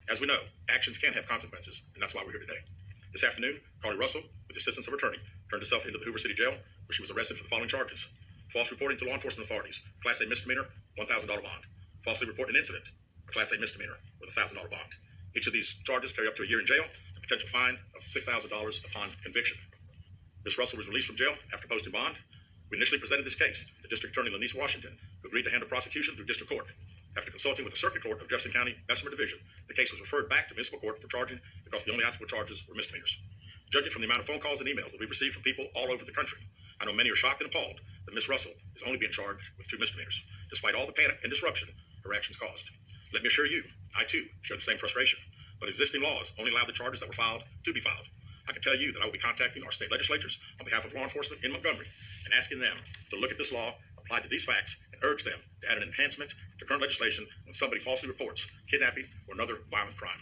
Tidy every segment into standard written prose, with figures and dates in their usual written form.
As we know, actions can have consequences, and that's why we're here today. This afternoon, Carlee Russell, with the assistance of her attorney, turned herself into the Hoover City Jail, where she was arrested for the following charges: false reporting to law enforcement authorities, Class A misdemeanor, $1,000 bond; falsely reporting an incident, a Class A misdemeanor with a $1,000 bond. Each of these charges carry up to a year in jail and potential fine of $6,000 upon conviction. Ms. Russell was released from jail after posting bond. We initially presented this case to District Attorney Lenise Washington, who agreed to handle prosecution through district court. After consulting with the Circuit Court of Jefferson County, Bessemer Division, the case was referred back to municipal court for charging because the only applicable charges were misdemeanors. Judging from the amount of phone calls and emails that we've received from people all over the country, I know many are shocked and appalled that Ms. Russell is only being charged with 2 misdemeanors, despite all the panic and disruption her actions caused. Let me assure you, I too share the same frustration, but existing laws only allow the charges that were filed to be filed. I can tell you that I will be contacting our state legislatures on behalf of law enforcement in Montgomery and asking them to look at this law applied to these facts and urge them to add an enhancement to current legislation when somebody falsely reports kidnapping or another violent crime.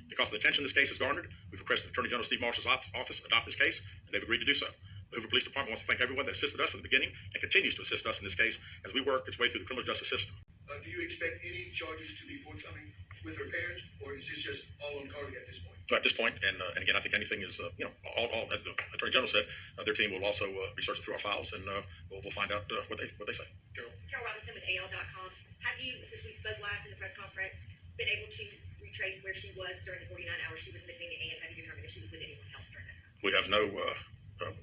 Because of the attention this case has garnered, we've requested Attorney General Steve Marshall's office adopt this case, and they've agreed to do so. The Hoover Police Department wants to thank everyone that assisted us from the beginning and continues to assist us in this case as we work its way through the criminal justice system. Do you expect any charges to be forthcoming with her parents, or is this just all on Carlee at this point? So at this point, and again, I think anything is, all as the Attorney General said, their team will also research through our files, and we'll find out what they say. Carol Robinson with AL.com. Have you, since we spoke last in the press conference, been able to retrace where she was during the 49 hours she was missing, and have you determined if she was with anyone else during that time? We have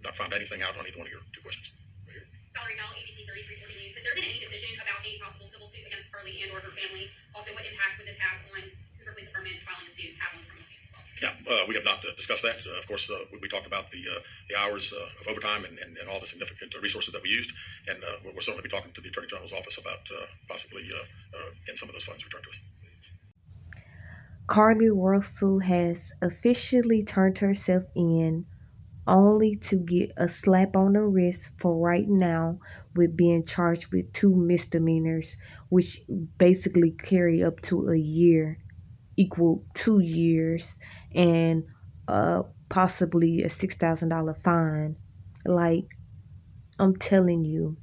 not found anything out on either one of your 2 questions. Valerie Bell, ABC 3340 News. Has there been any decision about a possible civil suit against Carlee and or her family? Also, what impact would this have on Hoover Police Department filing a suit, have on the criminal case as well? Yeah, we have not discussed that. Of course, we talked about the hours of overtime and all the significant resources that we used, and we'll certainly be talking to the Attorney General's office about possibly getting some of those funds returned to us. Carlee Russell has officially turned herself in, only to get a slap on the wrist for right now with being charged with 2 misdemeanors, which basically carry up to a year, equal 2 years, and possibly a $6,000 fine. Like, I'm telling you,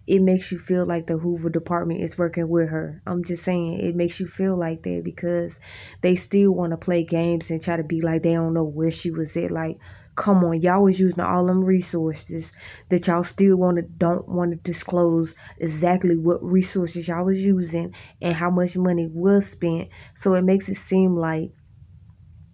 it makes you feel like the Hoover Department is working with her. I'm just saying, it makes you feel like that because they still want to play games and try to be like they don't know where she was at. Like, come on, y'all was using all them resources that y'all still don't want to disclose exactly what resources y'all was using and how much money was spent. So it makes it seem like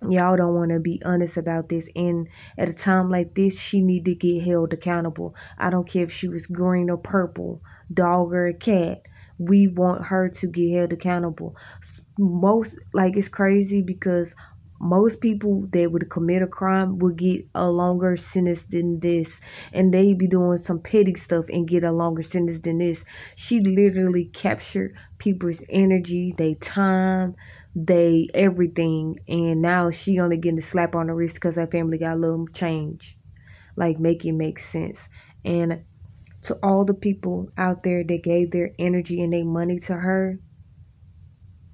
y'all don't want to be honest about this, and at a time like this, she need to get held accountable. I don't care if she was green or purple, dog or a cat. We want her to get held accountable. It's crazy because most people that would commit a crime would get a longer sentence than this, and they be doing some petty stuff and get a longer sentence than this. She literally captured people's energy, their time, they everything, and now she only getting a slap on the wrist because her family got a little change. Like, make it make sense. And to all the people out there that gave their energy and their money to her,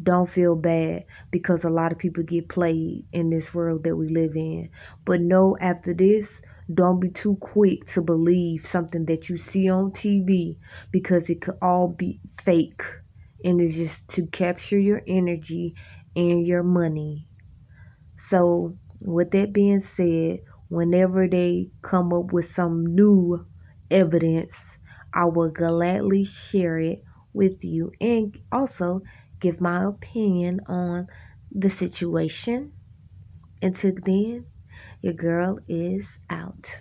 don't feel bad, because a lot of people get played in this world that we live in. But know, after this, don't be too quick to believe something that you see on TV, because it could all be fake. And it's just to capture your energy and your money. So, with that being said, whenever they come up with some new evidence, I will gladly share it with you and also give my opinion on the situation. Until then, your girl is out.